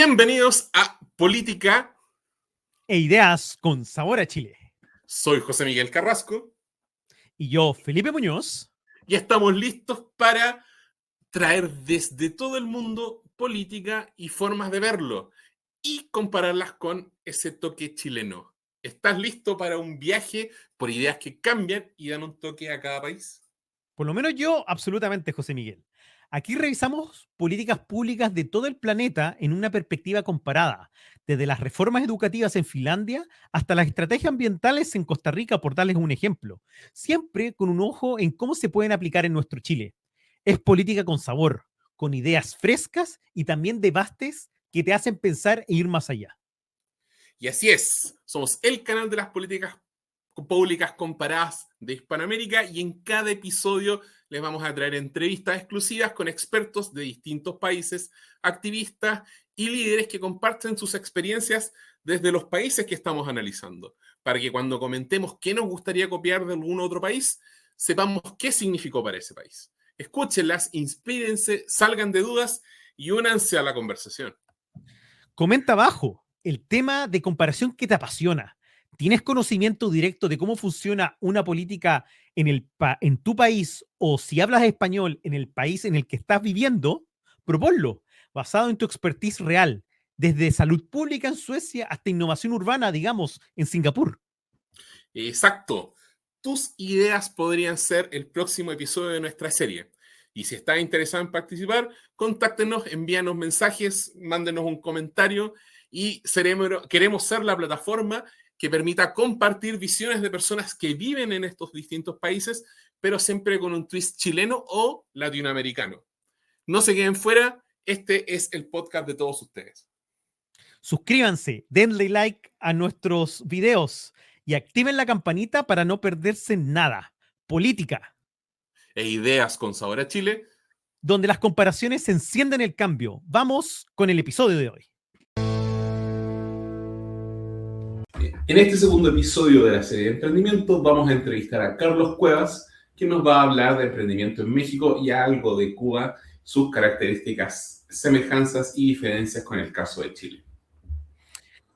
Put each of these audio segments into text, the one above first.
Bienvenidos a Política e Ideas con Sabor a Chile. Soy José Miguel Carrasco. Y yo, Felipe Muñoz. Y estamos listos para traer desde todo el mundo política y formas de verlo y compararlas con ese toque chileno. ¿Estás listo para un viaje por ideas que cambian y dan un toque a cada país? Por lo menos yo, absolutamente, José Miguel. Aquí revisamos políticas públicas de todo el planeta en una perspectiva comparada, desde las reformas educativas en Finlandia hasta las estrategias ambientales en Costa Rica, por darles un ejemplo, siempre con un ojo en cómo se pueden aplicar en nuestro Chile. Es política con sabor, con ideas frescas y también debates que te hacen pensar e ir más allá. Y así es, somos el canal de las políticas públicas comparadas de Hispanoamérica y en cada episodio les vamos a traer entrevistas exclusivas con expertos de distintos países, activistas y líderes que comparten sus experiencias desde los países que estamos analizando, para que cuando comentemos qué nos gustaría copiar de algún otro país, sepamos qué significó para ese país. Escúchenlas, inspírense, salgan de dudas y únanse a la conversación. Comenta abajo el tema de comparación que te apasiona. ¿Tienes conocimiento directo de cómo funciona una política en tu país o si hablas español en el país en el que estás viviendo? Proponlo, basado en tu expertise real, desde salud pública en Suecia hasta innovación urbana, digamos, en Singapur. Exacto. Tus ideas podrían ser el próximo episodio de nuestra serie. Y si estás interesado en participar, contáctenos, envíanos mensajes, mándenos un comentario y queremos ser la plataforma que permita compartir visiones de personas que viven en estos distintos países, pero siempre con un twist chileno o latinoamericano. No se queden fuera, este es el podcast de todos ustedes. Suscríbanse, denle like a nuestros videos y activen la campanita para no perderse nada. Política. E Ideas con Sabor a Chile, donde las comparaciones encienden el cambio. Vamos con el episodio de hoy. En este segundo episodio de la serie de emprendimiento vamos a entrevistar a Carlos Cuevas, que nos va a hablar de emprendimiento en México y algo de Cuba, sus características, semejanzas y diferencias con el caso de Chile.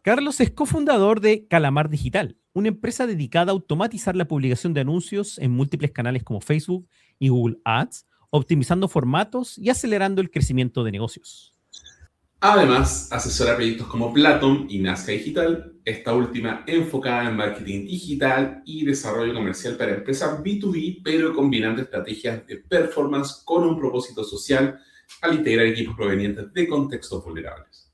Carlos es cofundador de Calamar Digital, una empresa dedicada a automatizar la publicación de anuncios en múltiples canales como Facebook y Google Ads, optimizando formatos y acelerando el crecimiento de negocios. Además, asesora proyectos como Platon y Nazca Digital, esta última enfocada en marketing digital y desarrollo comercial para empresas B2B, pero combinando estrategias de performance con un propósito social al integrar equipos provenientes de contextos vulnerables.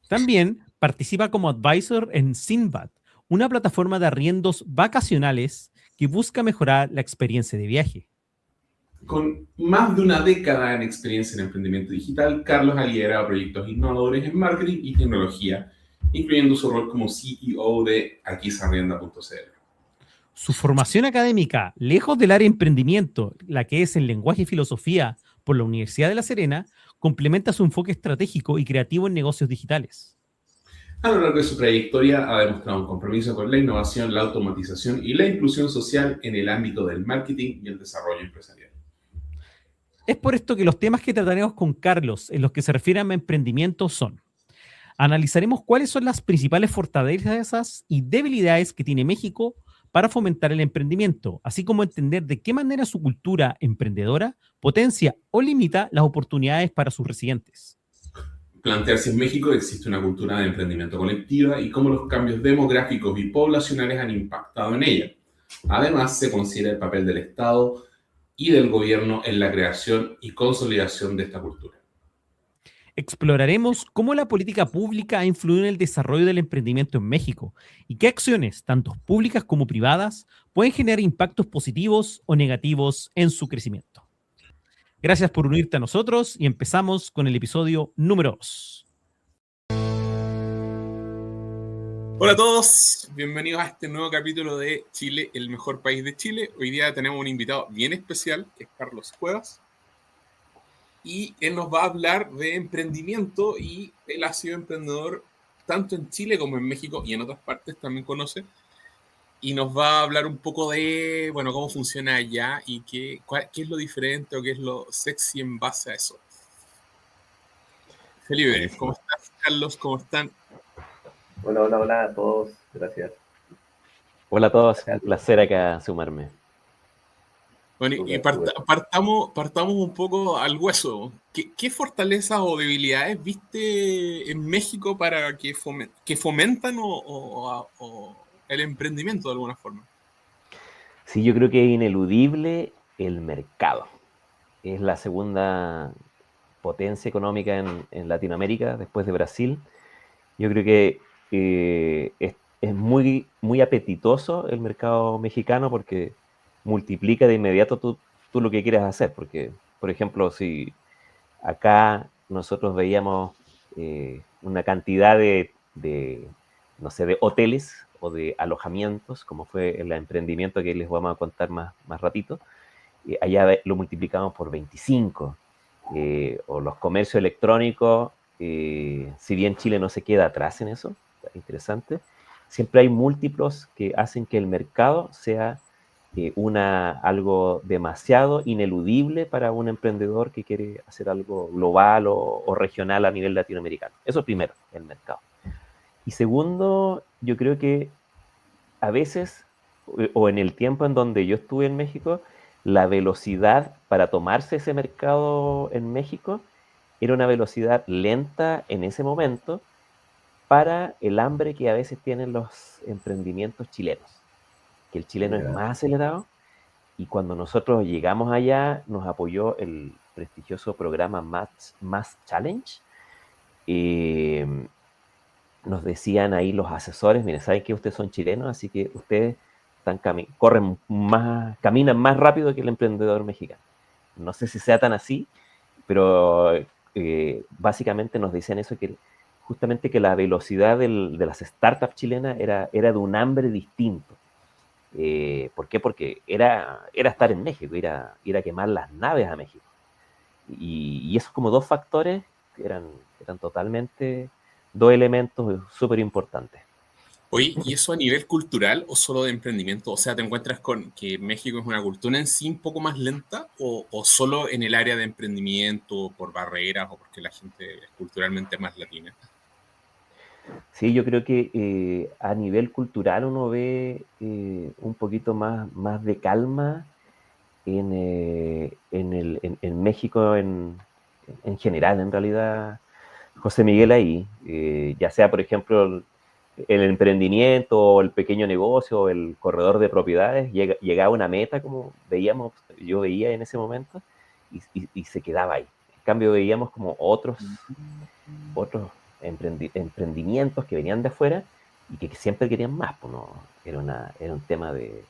También participa como advisor en Sinbad, una plataforma de arriendos vacacionales que busca mejorar la experiencia de viaje. Con más de una década en experiencia en emprendimiento digital, Carlos ha liderado proyectos innovadores en marketing y tecnología, incluyendo su rol como CEO de aquisarrienda.cl. Su formación académica, lejos del área de emprendimiento, la que es en lenguaje y filosofía por la Universidad de La Serena, complementa su enfoque estratégico y creativo en negocios digitales. A lo largo de su trayectoria ha demostrado un compromiso con la innovación, la automatización y la inclusión social en el ámbito del marketing y el desarrollo empresarial. Es por esto que los temas que trataremos con Carlos en los que se refieren a emprendimiento son: analizaremos cuáles son las principales fortalezas y debilidades que tiene México para fomentar el emprendimiento, así como entender de qué manera su cultura emprendedora potencia o limita las oportunidades para sus residentes. Plantear si en México existe una cultura de emprendimiento colectiva y cómo los cambios demográficos y poblacionales han impactado en ella. Además, se considera el papel del Estado y del gobierno en la creación y consolidación de esta cultura. Exploraremos cómo la política pública ha influido en el desarrollo del emprendimiento en México y qué acciones, tanto públicas como privadas, pueden generar impactos positivos o negativos en su crecimiento. Gracias por unirte a nosotros y empezamos con el episodio número 2. Hola a todos, bienvenidos a este nuevo capítulo de Chile, el mejor país de Chile. Hoy día tenemos un invitado bien especial, que es Carlos Cuevas, y él nos va a hablar de emprendimiento y él ha sido emprendedor tanto en Chile como en México y en otras partes también conoce. Y nos va a hablar un poco de, bueno, cómo funciona allá y qué es lo diferente o qué es lo sexy en base a eso. Felipe, ¿cómo Buenísimo. estás? Carlos, ¿cómo están? Hola, hola, hola a todos. Gracias. Hola a todos, un Carlos. placer acá sumarme. Bueno, y Súper, súper. partamos un poco al hueso. ¿Qué fortalezas o debilidades viste en México para que fomentan o el emprendimiento de alguna forma? Sí, yo creo que es ineludible el mercado. Es la segunda potencia económica en Latinoamérica después de Brasil. Yo creo que es muy, muy apetitoso el mercado mexicano porque multiplica de inmediato tú lo que quieras hacer. Porque, por ejemplo, si acá nosotros veíamos una cantidad no sé, de hoteles o de alojamientos, como fue el emprendimiento que les vamos a contar más ratito, allá lo multiplicamos por 25. O los comercios electrónicos, si bien Chile no se queda atrás en eso, interesante, siempre hay múltiplos que hacen que el mercado sea algo demasiado ineludible para un emprendedor que quiere hacer algo global o regional a nivel latinoamericano. Eso primero, el mercado. Y segundo, yo creo que a veces, o en el tiempo en donde yo estuve en México, la velocidad para tomarse ese mercado en México era una velocidad lenta en ese momento para el hambre que a veces tienen los emprendimientos chilenos, que el chileno es más acelerado. Y cuando nosotros llegamos allá, nos apoyó el prestigioso programa Mass Challenge. Nos decían ahí los asesores, miren, saben que ustedes son chilenos, así que ustedes caminan más rápido que el emprendedor mexicano. No sé si sea tan así, pero básicamente nos decían eso, que justamente que la velocidad de las startups chilenas era de un hambre distinto. ¿Por qué? Porque era estar en México, ir a quemar las naves a México. Y esos como dos factores eran totalmente dos elementos súper importantes. Oye, ¿y eso a nivel cultural o solo de emprendimiento? O sea, ¿te encuentras con que México es una cultura en sí un poco más lenta o solo en el área de emprendimiento por barreras o porque la gente es culturalmente más latina? Sí, yo creo que a nivel cultural uno ve un poquito más de calma en México en general, en realidad, José Miguel ahí, ya sea, por ejemplo, el emprendimiento o el pequeño negocio o el corredor de propiedades, llegaba a una meta, como yo veía en ese momento, y se quedaba ahí. En cambio, veíamos como otros emprendimientos que venían de afuera y que siempre querían más, pues no, era un tema de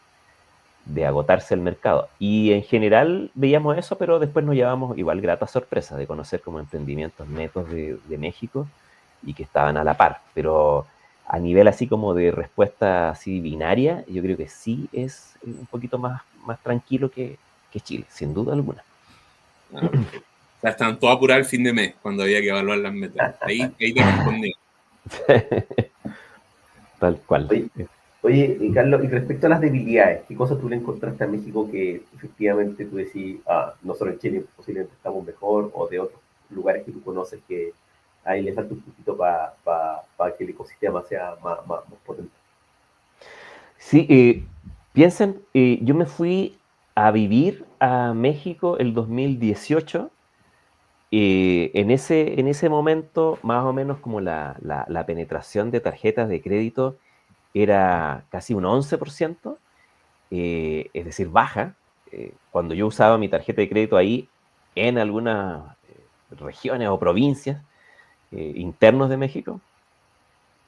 agotarse el mercado. Y en general veíamos eso, pero después nos llevamos igual gratas sorpresas de conocer como emprendimientos netos de México y que estaban a la par. Pero a nivel así como de respuesta así binaria, yo creo que sí es un poquito más tranquilo que Chile, sin duda alguna. Ah, o sea, estaban todos apurados el fin de mes cuando había que evaluar las metas. Ahí te respondí. Tal cual. Oye, Carlos, y respecto a las debilidades, ¿qué cosas tú le encontraste a México que efectivamente tú decís, nosotros en Chile posiblemente estamos mejor, o de otros lugares que tú conoces que ahí le falta un poquito para que el ecosistema sea más potente? Sí, piensen, yo me fui a vivir a México el 2018. En ese momento, más o menos como la penetración de tarjetas de crédito era casi un 11%, es decir, baja. Cuando yo usaba mi tarjeta de crédito ahí, en algunas regiones o provincias internos de México,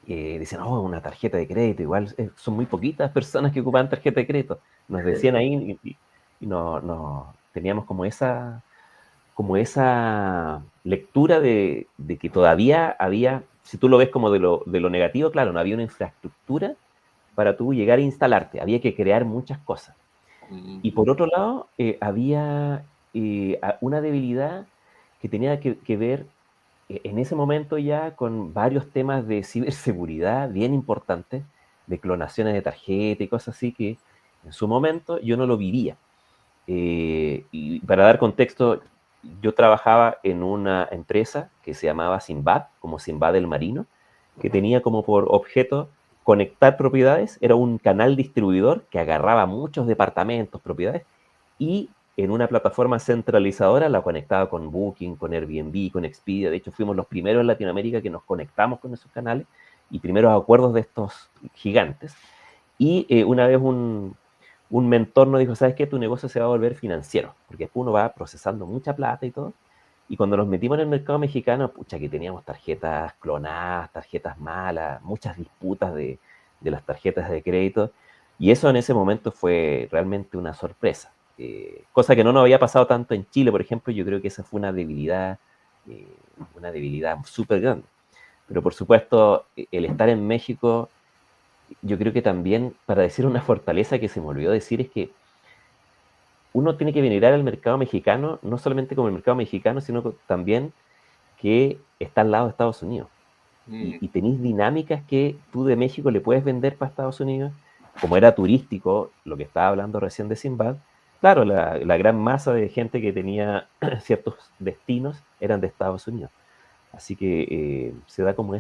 dicen, oh, una tarjeta de crédito, igual son muy poquitas personas que ocupan tarjeta de crédito. Nos decían ahí y no, teníamos como esa lectura de que todavía había, si tú lo ves como de lo negativo, claro, no había una infraestructura para tú llegar a instalarte, había que crear muchas cosas. Y por otro lado, había una debilidad que tenía que ver en ese momento ya con varios temas de ciberseguridad bien importantes, de clonaciones de tarjeta y cosas así que en su momento yo no lo vivía. Y para dar contexto, yo trabajaba en una empresa que se llamaba Sinbad, como Sinbad el Marino, que tenía como por objeto conectar propiedades, era un canal distribuidor que agarraba muchos departamentos, propiedades, y en una plataforma centralizadora la conectaba con Booking, con Airbnb, con Expedia. De hecho, fuimos los primeros en Latinoamérica que nos conectamos con esos canales y primeros acuerdos de estos gigantes. Y una vez un mentor nos dijo, ¿sabes qué? Tu negocio se va a volver financiero, porque después uno va procesando mucha plata y todo. Y cuando nos metimos en el mercado mexicano, pucha, que teníamos tarjetas clonadas, tarjetas malas, muchas disputas de las tarjetas de crédito. Y eso en ese momento fue realmente una sorpresa. Cosa que no nos había pasado tanto en Chile, por ejemplo. Yo creo que esa fue una debilidad súper grande. Pero por supuesto, el estar en México, yo creo que también, para decir una fortaleza que se me olvidó decir, es que uno tiene que venir al mercado mexicano, no solamente como el mercado mexicano, sino también que está al lado de Estados Unidos. Y tenéis dinámicas que tú de México le puedes vender para Estados Unidos, como era turístico, lo que estaba hablando recién de Sinbad. Claro, la gran masa de gente que tenía ciertos destinos eran de Estados Unidos. Así que se da como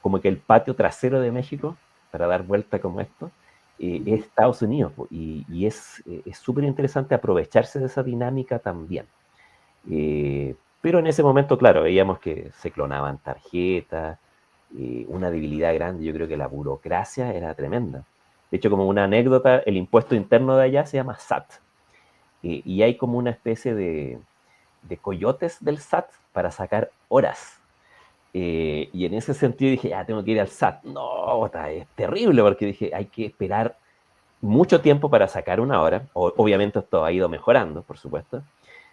como que el patio trasero de México, para dar vuelta como esto, es Estados Unidos. Y es súper interesante aprovecharse de esa dinámica también. Pero en ese momento, claro, veíamos que se clonaban tarjetas, una debilidad grande. Yo creo que la burocracia era tremenda. De hecho, como una anécdota, el impuesto interno de allá se llama SAT. Y hay como una especie de coyotes del SAT para sacar horas. Y en ese sentido dije, tengo que ir al SAT. No, es terrible, porque dije, hay que esperar mucho tiempo para sacar una hora. Obviamente esto ha ido mejorando, por supuesto.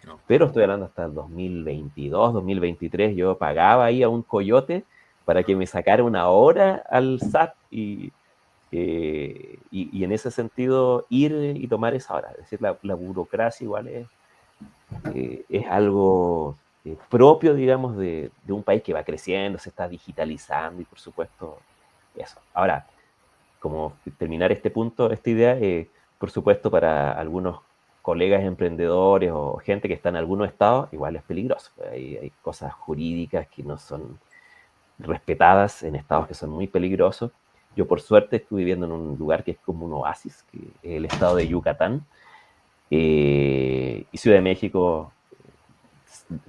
No. Pero estoy hablando hasta el 2022, 2023, yo pagaba ahí a un coyote para que me sacara una hora al SAT y en ese sentido ir y tomar esa hora. Es decir, la burocracia igual es algo propio, digamos, de un país que va creciendo, se está digitalizando y por supuesto eso. Ahora, como terminar este punto, esta idea, por supuesto para algunos colegas emprendedores o gente que está en algunos estados, igual es peligroso. Hay cosas jurídicas que no son respetadas en estados que son muy peligrosos. Yo por suerte estuve viviendo en un lugar que es como un oasis, que es el estado de Yucatán, y Ciudad de México,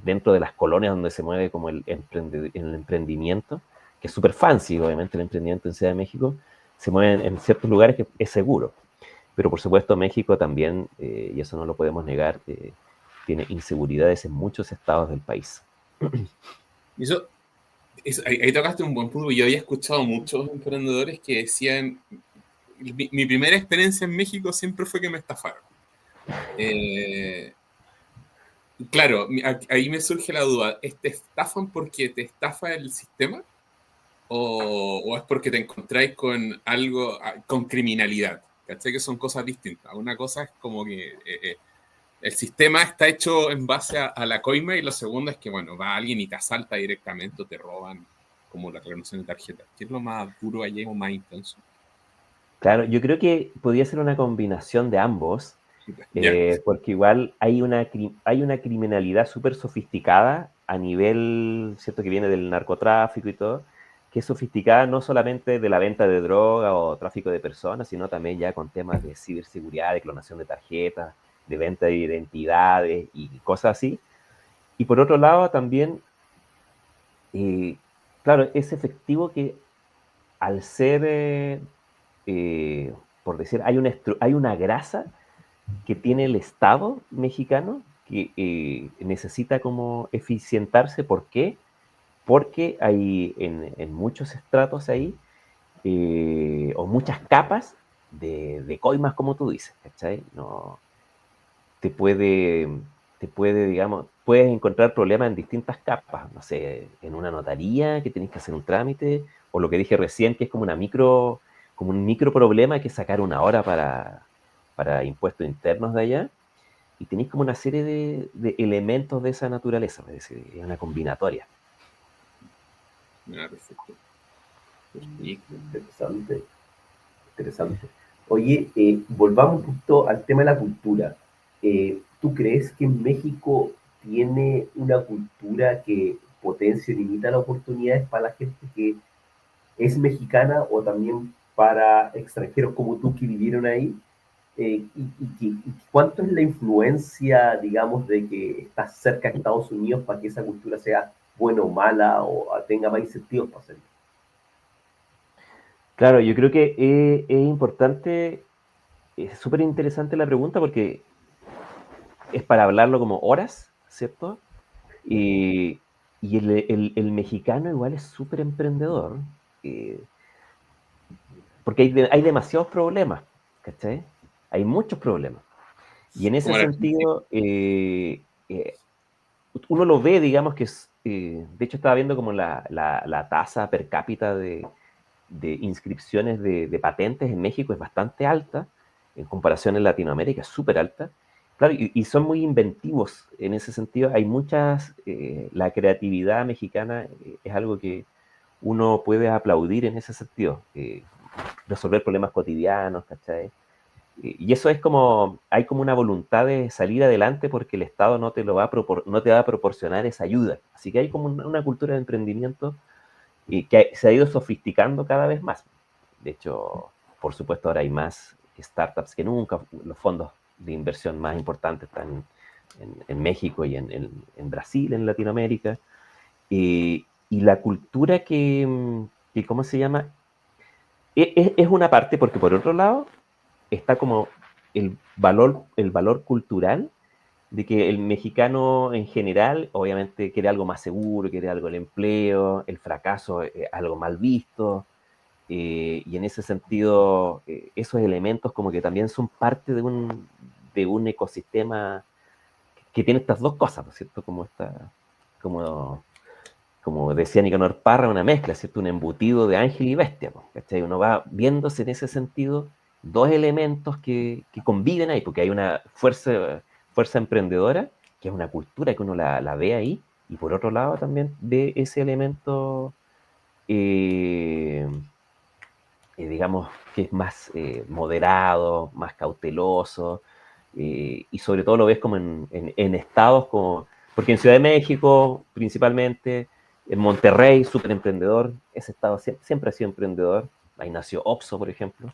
dentro de las colonias donde se mueve como el emprendimiento, que es súper fancy, obviamente, el emprendimiento en Ciudad de México, se mueven en ciertos lugares que es seguro. Pero por supuesto México también, y eso no lo podemos negar, tiene inseguridades en muchos estados del país. Ahí tocaste un buen punto. Yo había escuchado muchos emprendedores que decían, mi primera experiencia en México siempre fue que me estafaron. Claro, ahí me surge la duda, ¿te estafan porque te estafa el sistema? ¿O es porque te encontráis con algo, con criminalidad? ¿Cachai? Que son cosas distintas. Una cosa es como que el sistema está hecho en base a la coima, y lo segundo es que, bueno, va alguien y te asalta directamente o te roban, como la clonación de tarjeta. ¿Qué es lo más duro allí o más intenso? Claro, yo creo que podría ser una combinación de ambos, porque igual hay una criminalidad súper sofisticada a nivel, ¿cierto?, que viene del narcotráfico y todo, que es sofisticada no solamente de la venta de droga o tráfico de personas, sino también ya con temas de ciberseguridad, de clonación de tarjetas, de venta de identidades y cosas así. Y por otro lado también, claro, es efectivo que al ser, por decir, hay una grasa que tiene el Estado mexicano que necesita como eficientarse. ¿Por qué? Porque hay en muchos estratos ahí, o muchas capas de coimas, como tú dices, ¿cachai? No, te puede, digamos, puedes encontrar problemas en distintas capas, no sé, en una notaría que tenés que hacer un trámite, o lo que dije recién, que es como un micro problema, que es sacar una hora para impuestos internos de allá, y tenéis como una serie de elementos de esa naturaleza, es decir, es una combinatoria. Perfecto. Interesante. Oye, volvamos un poquito al tema de la cultura. ¿tú crees que México tiene una cultura que potencia y limita las oportunidades para la gente que es mexicana o también para extranjeros como tú que vivieron ahí? Y cuánto es la influencia, digamos, de que estás cerca de Estados Unidos para que esa cultura sea buena o mala o tenga más incentivos para hacerlo? Claro, yo creo que es importante, es súper interesante la pregunta porque es para hablarlo como horas, ¿cierto? Y, y el mexicano igual es súper emprendedor, eh, porque hay demasiados problemas, ¿cachai? Hay muchos problemas. Y en ese Como la Argentina. sentido, uno lo ve, digamos que es, de hecho estaba viendo como la tasa per cápita de inscripciones de patentes en México es bastante alta, en comparación en Latinoamérica es súper alta. Claro, y son muy inventivos en ese sentido. Hay muchas, la creatividad mexicana es algo que uno puede aplaudir en ese sentido. Resolver problemas cotidianos, ¿cachai? Y eso es como, hay como una voluntad de salir adelante porque el Estado no te, no te va a proporcionar esa ayuda. Así que hay como una cultura de emprendimiento que se ha ido sofisticando cada vez más. De hecho, por supuesto, ahora hay más startups que nunca. Los fondos de inversión más importantes están en México y en Brasil, en Latinoamérica. Y la cultura que, ¿cómo se llama? Es una parte, porque por otro lado está como el valor cultural de que el mexicano en general, obviamente, quiere algo más seguro, quiere algo del empleo, el fracaso es algo mal visto, y en ese sentido, esos elementos como que también son parte de un ecosistema que tiene estas dos cosas, ¿no es cierto? Como, como decía Nicanor Parra, una mezcla, ¿cierto? Un embutido de ángel y bestia, ¿cachai? Uno va viéndose en ese sentido dos elementos que conviven ahí, porque hay una fuerza emprendedora, que es una cultura que uno la ve ahí, y por otro lado también ve ese elemento, digamos, que es más moderado, más cauteloso, y sobre todo lo ves como en estados como, porque en Ciudad de México principalmente, en Monterrey, súper emprendedor, ese estado siempre ha sido emprendedor, ahí nació Oxxo, por ejemplo,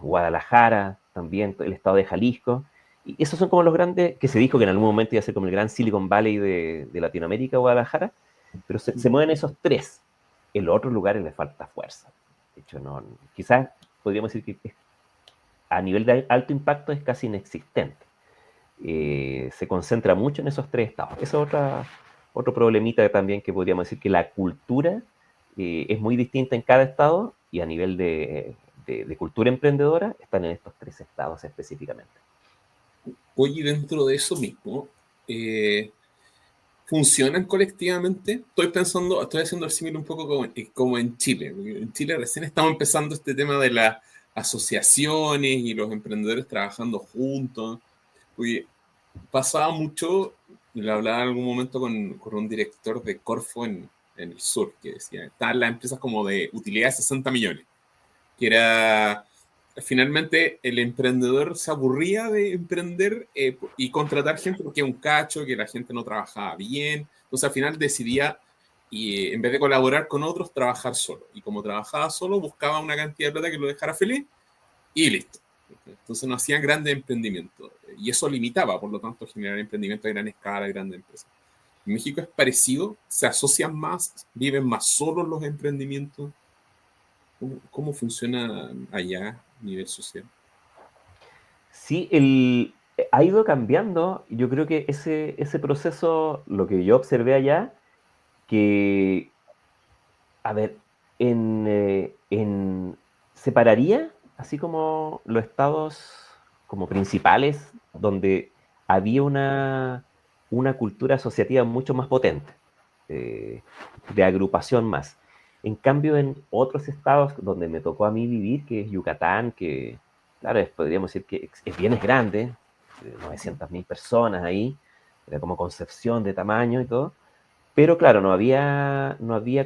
Guadalajara también, el estado de Jalisco, y esos son como los grandes, que se dijo que en algún momento iba a ser como el gran Silicon Valley de Latinoamérica, Guadalajara, pero se mueven esos tres. En los otros lugares les falta fuerza. De hecho, no, quizás podríamos decir que a nivel de alto impacto es casi inexistente. Se concentra mucho en esos tres estados. Esa es otro problemita también que podríamos decir que la cultura es muy distinta en cada estado y a nivel de cultura emprendedora están en estos tres estados específicamente. Oye, dentro de eso mismo, ¿funcionan colectivamente? Estoy haciendo el símil un poco como en Chile. En Chile recién estamos empezando este tema de las asociaciones y los emprendedores trabajando juntos. Oye, pasaba mucho, lo hablaba en algún momento con un director de Corfo en el sur, que decía, estaban las empresas como de utilidad de 60 millones, que era, finalmente el emprendedor se aburría de emprender y contratar gente porque es un cacho, que la gente no trabajaba bien, entonces al final decidía, y en vez de colaborar con otros, trabajar solo. Y como trabajaba solo, buscaba una cantidad de plata que lo dejara feliz y listo. Entonces no hacían grandes emprendimientos. Y eso limitaba, por lo tanto, generar emprendimientos a gran escala, grandes empresas. En México es parecido, se asocian más, viven más solos los emprendimientos. ¿Cómo funciona allá a nivel social? Sí, ha ido cambiando. Yo creo que ese proceso, lo que yo observé allá, que, a ver, separaría, así como los estados como principales, donde había una cultura asociativa mucho más potente, eh, de agrupación más. En cambio, en otros estados donde me tocó a mí vivir, que es Yucatán, que, claro, podríamos decir que es bien es grande, 900.000 personas ahí, era como Concepción de tamaño y todo, pero claro, no había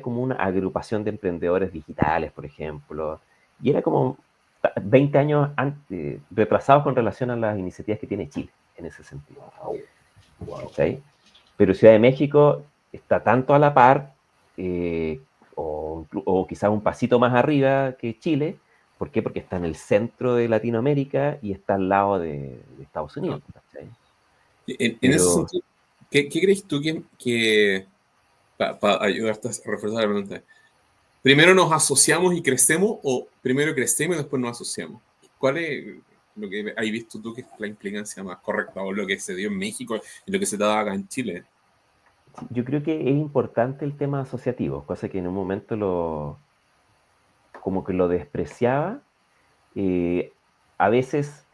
como una agrupación de emprendedores digitales, por ejemplo, y era como 20 años retrasados con relación a las iniciativas que tiene Chile en ese sentido. Wow. ¿Sí? Pero Ciudad de México está tanto a la par, o quizás un pasito más arriba que Chile. ¿Por qué? Porque está en el centro de Latinoamérica y está al lado de Estados Unidos. ¿Sí? En ese sentido, ¿qué crees tú que para ayudarte a reforzar la pregunta? ¿Primero nos asociamos y crecemos o primero crecemos y después nos asociamos? ¿Cuál es lo que has visto tú que es la implicancia más correcta o lo que se dio en México y lo que se daba acá en Chile? Yo creo que es importante el tema asociativo, cosa que en un momento como que lo despreciaba. A veces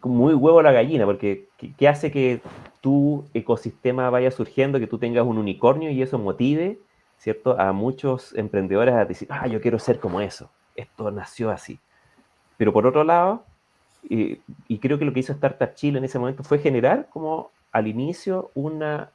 muy huevo a la gallina, porque ¿qué hace que tu ecosistema vaya surgiendo, que tú tengas un unicornio y eso motive, ¿cierto?, a muchos emprendedores a decir, yo quiero ser como eso, esto nació así. Pero por otro lado, y creo que lo que hizo Startup Chile en ese momento fue generar como al inicio una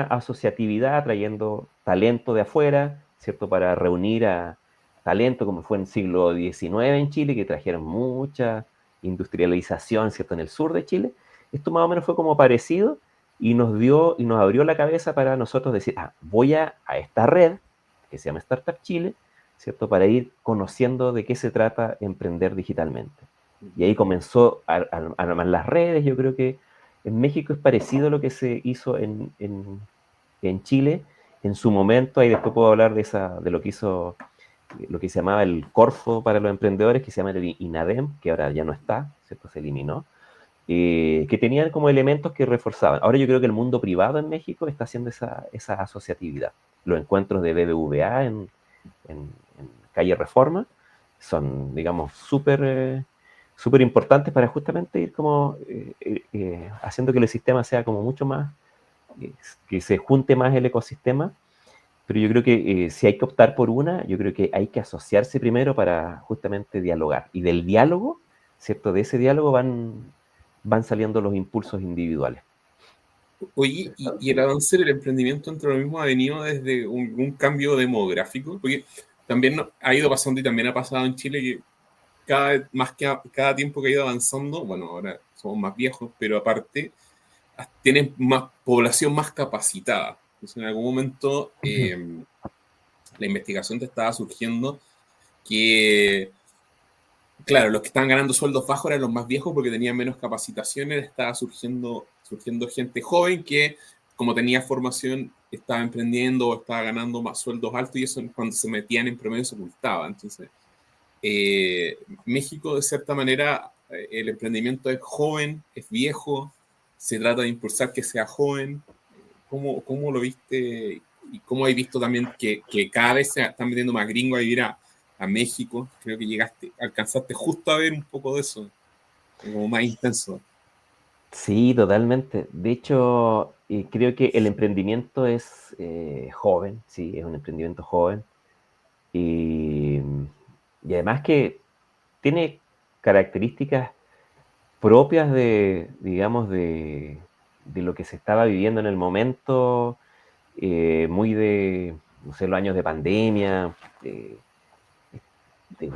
asociatividad trayendo talento de afuera, ¿cierto?, para reunir a talento, como fue en el siglo XIX en Chile, que trajeron mucha industrialización, ¿cierto?, en el sur de Chile. Esto más o menos fue como parecido y nos abrió la cabeza para nosotros decir, voy a esta red que se llama Startup Chile, ¿cierto?, para ir conociendo de qué se trata emprender digitalmente. Y ahí comenzó a armar las redes. Yo creo que en México es parecido a lo que se hizo en Chile en su momento. Ahí después puedo hablar de lo que hizo, lo que se llamaba el Corfo para los emprendedores, que se llama el INADEM, que ahora ya no está, ¿cierto?, se eliminó, que tenían como elementos que reforzaban. Ahora yo creo que el mundo privado en México está haciendo esa asociatividad. Los encuentros de BBVA en calle Reforma son, digamos, súper importantes para justamente ir como haciendo que el sistema sea como mucho más, que se junte más el ecosistema. Pero yo creo que si hay que optar por una, yo creo que hay que asociarse primero para justamente dialogar. Y del diálogo, ¿cierto?, de ese diálogo van saliendo los impulsos individuales. Oye, y el avance del emprendimiento entre lo mismo ha venido desde un cambio demográfico, porque también ha ido pasando y también ha pasado en Chile que cada tiempo que ha ido avanzando, bueno, ahora somos más viejos, pero aparte tienen más población más capacitada. Entonces, en algún momento la investigación te estaba surgiendo que, claro, los que estaban ganando sueldos bajos eran los más viejos porque tenían menos capacitaciones, estaba surgiendo gente joven que, como tenía formación, estaba emprendiendo o estaba ganando más sueldos altos, y eso cuando se metían en promedio se ocultaba. Entonces, México, de cierta manera, el emprendimiento es joven, es viejo, se trata de impulsar que sea joven. ¿Cómo lo viste y cómo has visto también que cada vez se están metiendo más gringos a vivir a México? Creo que alcanzaste justo a ver un poco de eso, como más intenso. Sí, totalmente. De hecho, creo que el emprendimiento es joven, sí, es un emprendimiento joven. Y además que tiene características propias digamos, de lo que se estaba viviendo en el momento, muy no sé, los años de pandemia,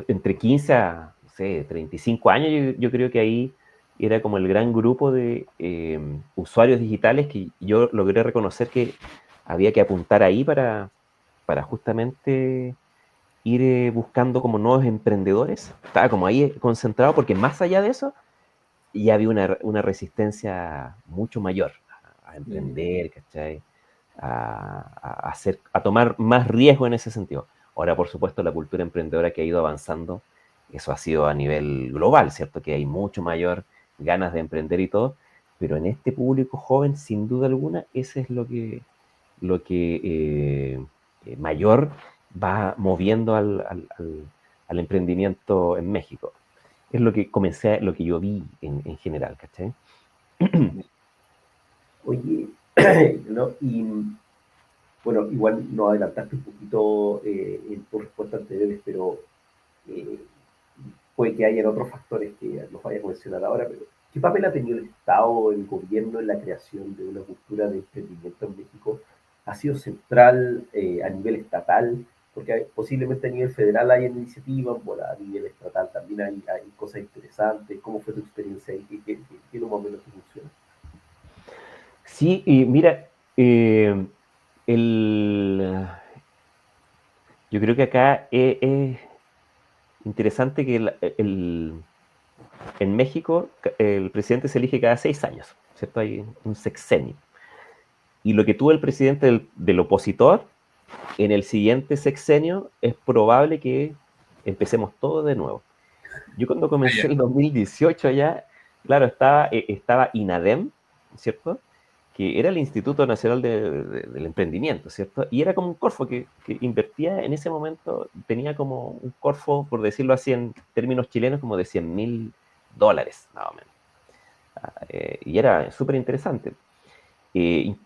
entre 15 a, no sé, 35 años, yo creo que ahí era como el gran grupo de usuarios digitales que yo logré reconocer que había que apuntar ahí para justamente ir buscando como nuevos emprendedores. Estaba como ahí concentrado porque más allá de eso ya había una resistencia mucho mayor a emprender, ¿cachai? A tomar más riesgo en ese sentido. Ahora, por supuesto, la cultura emprendedora que ha ido avanzando, eso ha sido a nivel global, ¿cierto? Que hay mucho mayor ganas de emprender y todo, pero en este público joven, sin duda alguna, ese es lo que mayor va moviendo al emprendimiento en México. Es lo que yo vi en general, ¿cachai? Oye, ¿no? Y bueno, igual nos adelantaste un poquito en tus respuestas anteriores, pero eh, puede que hayan otros factores que nos vayas a mencionar ahora, pero ¿qué papel ha tenido el Estado, el gobierno en la creación de una cultura de emprendimiento en México? ¿Ha sido central a nivel estatal? porque posiblemente a nivel federal hay iniciativas, bueno, a nivel estatal también hay cosas interesantes. ¿Cómo fue tu experiencia ahí? ¿Qué más o menos te funciona? Sí, y mira, el, yo creo que acá es interesante que en México el presidente se elige cada 6 años, ¿cierto? Hay un sexenio. Y lo que tuvo el presidente del opositor, en el siguiente sexenio es probable que empecemos todo de nuevo. Yo cuando comencé el 2018 ya, claro, estaba INADEM, ¿cierto? Que era el Instituto Nacional del Emprendimiento, ¿cierto? Y era como un Corfo que invertía en ese momento, tenía como un Corfo, por decirlo así en términos chilenos, como de $100.000, más o menos. Y era súper interesante.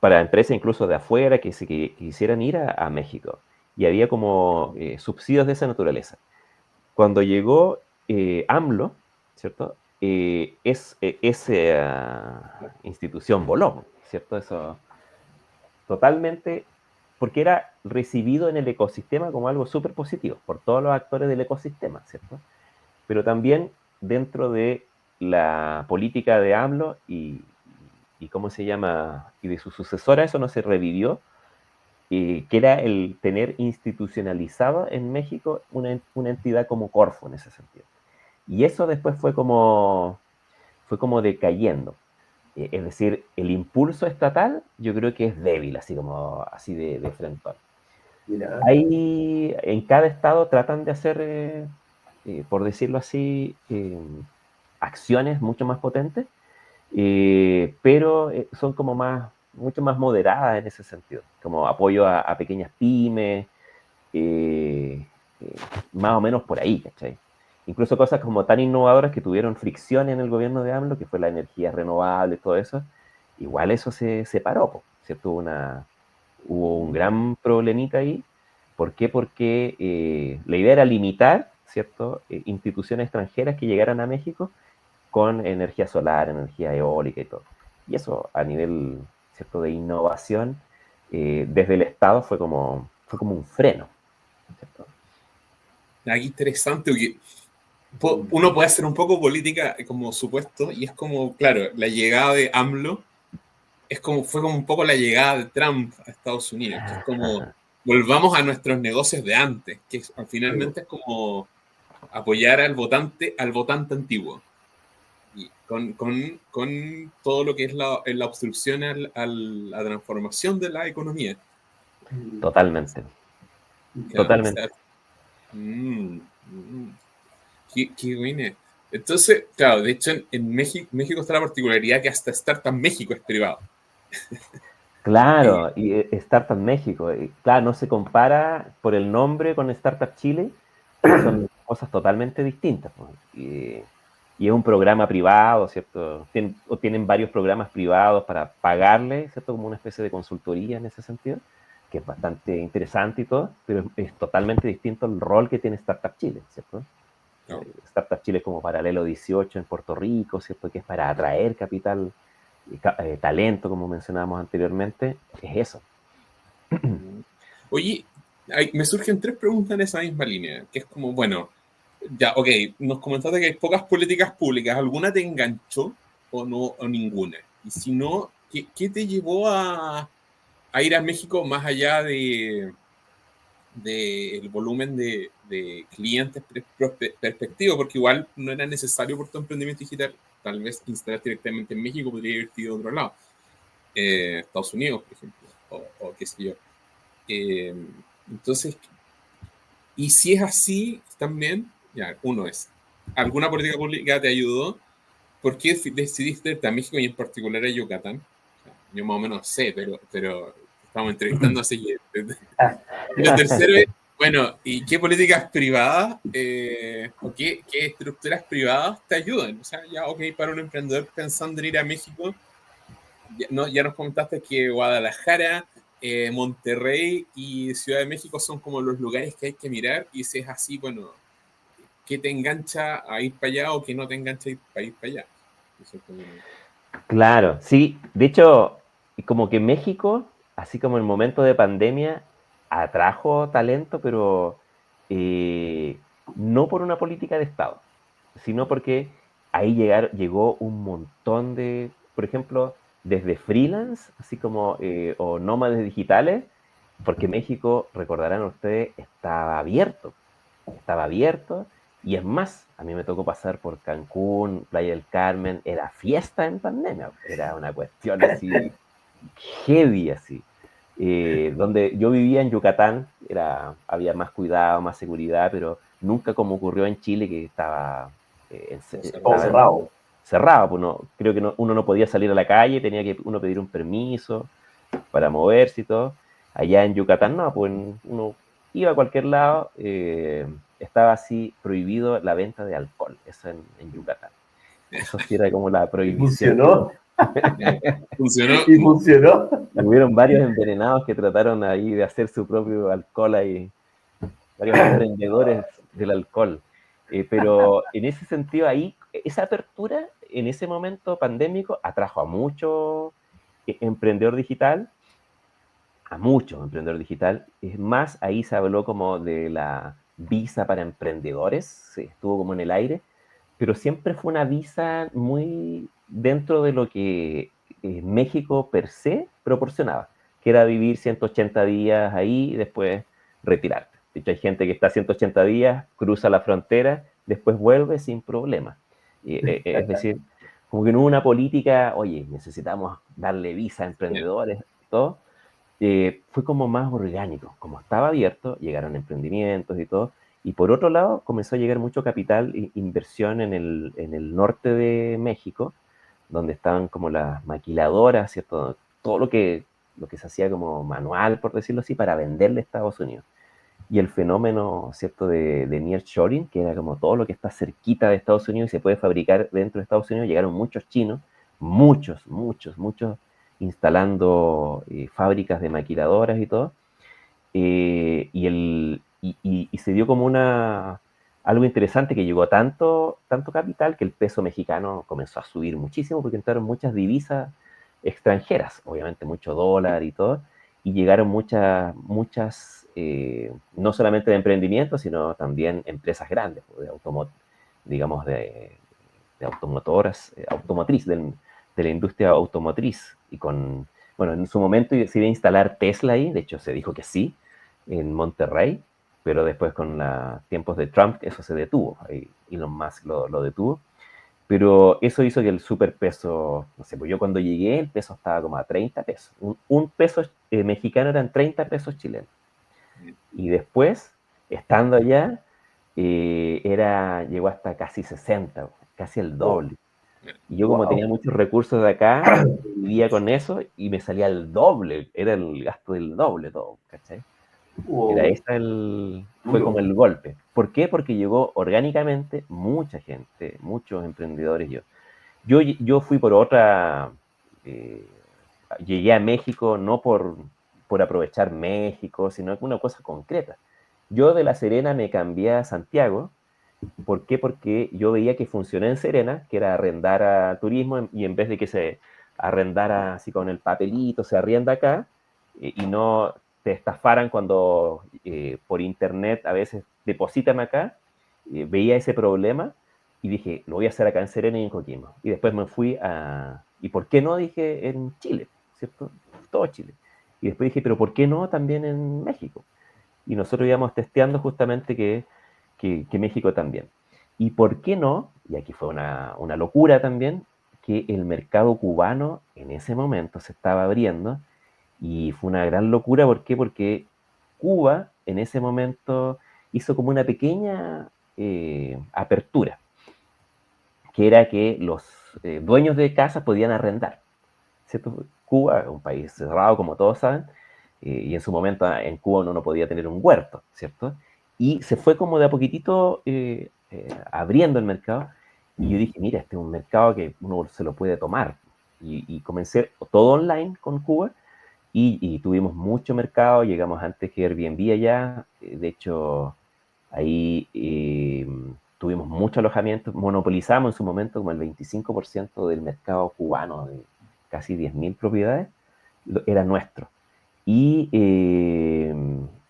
Para empresas incluso de afuera que quisieran ir a México. Y había como subsidios de esa naturaleza. Cuando llegó AMLO, ¿cierto? Esa institución voló, ¿cierto? Eso totalmente, porque era recibido en el ecosistema como algo súper positivo por todos los actores del ecosistema, ¿cierto? Pero también dentro de la política de AMLO y ¿cómo se llama? Y de su sucesora, eso no se revivió, que era el tener institucionalizado en México una entidad como Corfo en ese sentido. Y eso después fue como decayendo. Es decir, el impulso estatal yo creo que es débil, así de frente. Ahí en cada estado tratan de hacer, por decirlo así, acciones mucho más potentes, pero son como mucho más moderadas en ese sentido, como apoyo a pequeñas pymes, más o menos por ahí, ¿cachai? Incluso cosas como tan innovadoras que tuvieron fricción en el gobierno de AMLO, que fue la energía renovable, todo eso, igual eso se separó, ¿cierto? Hubo un gran problemita ahí. ¿Por qué? Porque la idea era limitar, ¿cierto? Instituciones extranjeras que llegaran a México con energía solar, energía eólica y todo. Y eso a nivel, ¿cierto?, de innovación, desde el Estado fue como un freno, ¿cierto? Qué interesante, porque uno puede hacer un poco política como supuesto, y es como, claro, la llegada de AMLO fue como un poco la llegada de Trump a Estados Unidos, que es como volvamos a nuestros negocios de antes, que finalmente es como apoyar al votante antiguo. Y con todo lo que es la obstrucción a la transformación de la economía. Totalmente. Claro, Totalmente. o sea, qué buena. Entonces, claro, de hecho en México está la particularidad que hasta Startup México es privado. Claro, y Startup México, claro, no se compara por el nombre con Startup Chile, son cosas totalmente distintas, pues. Y es un programa privado, ¿cierto? Tienen varios programas privados para pagarle, ¿cierto? Como una especie de consultoría en ese sentido, que es bastante interesante y todo, pero es totalmente distinto el rol que tiene Startup Chile, ¿cierto? No. Startup Chile es como Paralelo 18 en Puerto Rico, ¿cierto? Que es para atraer capital, talento, como mencionábamos anteriormente, es eso. Oye, me surgen 3 preguntas en esa misma línea, que es como, bueno, ya, ok, nos comentaste que hay pocas políticas públicas, ¿alguna te enganchó o no, o ninguna? Y si no, ¿qué te llevó a ir a México más allá del volumen de clientes perspectivos? Porque igual no era necesario por tu emprendimiento digital, tal vez instalar directamente en México, podría haber ido a otro lado, Estados Unidos, por ejemplo, o qué sé yo. Entonces, y si es así, también, ya, uno es, ¿alguna política pública te ayudó? ¿Por qué decidiste irte a México y en particular a Yucatán? O sea, yo más o menos sé, pero estamos entrevistando a seguir. Y lo tercero es, bueno, ¿y qué políticas privadas o qué estructuras privadas te ayudan? O sea, ya, ok, para un emprendedor pensando en ir a México, ya nos comentaste que Guadalajara, Monterrey y Ciudad de México son como los lugares que hay que mirar, y si es así, bueno, ¿qué te engancha a ir para allá o qué no te engancha a ir para allá? Eso es como... Claro, sí. De hecho, como que México, así como en el momento de pandemia, atrajo talento, pero no por una política de Estado, sino porque ahí llegó un montón de, por ejemplo, desde freelance, así como, o nómades digitales, porque México, recordarán ustedes, estaba abierto, y es más, a mí me tocó pasar por Cancún, Playa del Carmen, era fiesta en pandemia, era una cuestión así, heavy así. Donde yo vivía en Yucatán, había más cuidado, más seguridad, pero nunca como ocurrió en Chile, que estaba cerrado. Cerrado, pues creo que uno no podía salir a la calle, tenía que uno pedir un permiso para moverse y todo. Allá en Yucatán no, pues uno iba a cualquier lado, estaba así prohibido la venta de alcohol, eso en Yucatán. Eso sí era como la prohibición. Funcionó. Y funcionó. Hubieron varios envenenados que trataron ahí de hacer su propio alcohol ahí, varios emprendedores del alcohol. Pero en ese sentido ahí, esa apertura en ese momento pandémico atrajo a mucho emprendedor digital, Es más, ahí se habló como de la visa para emprendedores, estuvo como en el aire, pero siempre fue una visa muy dentro de lo que México per se proporcionaba, que era vivir 180 días ahí y después retirarte. De hecho, hay gente que está 180 días, cruza la frontera, después vuelve sin problema. Es decir, como que no hubo una política, oye, necesitamos darle visa a emprendedores, todo. Fue como más orgánico, como estaba abierto, llegaron emprendimientos y todo, y por otro lado comenzó a llegar mucho capital e inversión en el norte de México, donde estaban como las maquiladoras, ¿cierto? Todo lo que se hacía como manual, por decirlo así, para venderle a Estados Unidos. Y el fenómeno, ¿cierto?, de nearshoring, que era como todo lo que está cerquita de Estados Unidos y se puede fabricar dentro de Estados Unidos, llegaron muchos chinos, muchos, instalando fábricas de maquiladoras y todo, y se dio como algo interesante, que llegó tanto capital que el peso mexicano comenzó a subir muchísimo, porque entraron muchas divisas extranjeras, obviamente mucho dólar y todo, y llegaron muchas, no solamente de emprendimiento, sino también empresas grandes, digamos de automotoras, automotriz, de la industria automotriz, y bueno, en su momento se iba a instalar Tesla ahí, de hecho se dijo que sí, en Monterrey, pero después con los tiempos de Trump eso se detuvo, Elon Musk lo detuvo, pero eso hizo que el superpeso, no sé, pues yo cuando llegué el peso estaba como a 30 pesos, un peso mexicano eran 30 pesos chilenos, y después, estando allá, llegó hasta casi 60, casi el doble. Y yo, como tenía muchos recursos de acá, vivía con eso y me salía el doble, era el gasto del doble todo, ¿cachai? Fue como el golpe. ¿Por qué? Porque llegó orgánicamente mucha gente, muchos emprendedores. Yo fui por otra, llegué a México no por aprovechar México, sino una cosa concreta. Yo de La Serena me cambié a Santiago. ¿Por qué? Porque yo veía que funcionó en Serena, que era arrendar a turismo, y en vez de que se arrendara así con el papelito, se arrienda acá, y no te estafaran cuando por internet a veces deposítame acá, veía ese problema y dije, lo voy a hacer acá en Serena y en Coquimbo. Y después me fui ¿y por qué no? Dije, en Chile, ¿cierto? Todo Chile. Y después dije, pero ¿por qué no también en México? Y nosotros íbamos testeando justamente que México también. ¿Y por qué no? Y aquí fue una locura también, que el mercado cubano en ese momento se estaba abriendo, y fue una gran locura. ¿Por qué? Porque Cuba en ese momento hizo como una pequeña apertura, que era que los dueños de casas podían arrendar, ¿cierto? Cuba es un país cerrado, como todos saben, y en su momento en Cuba uno no podía tener un huerto, ¿cierto? Y se fue como de a poquitito abriendo el mercado, y yo dije, mira, este es un mercado que uno se lo puede tomar, y comencé todo online con Cuba, y tuvimos mucho mercado, llegamos antes que Airbnb allá, de hecho, ahí tuvimos mucho alojamiento, monopolizamos en su momento como el 25% del mercado cubano, de casi 10.000 propiedades, era nuestro. Y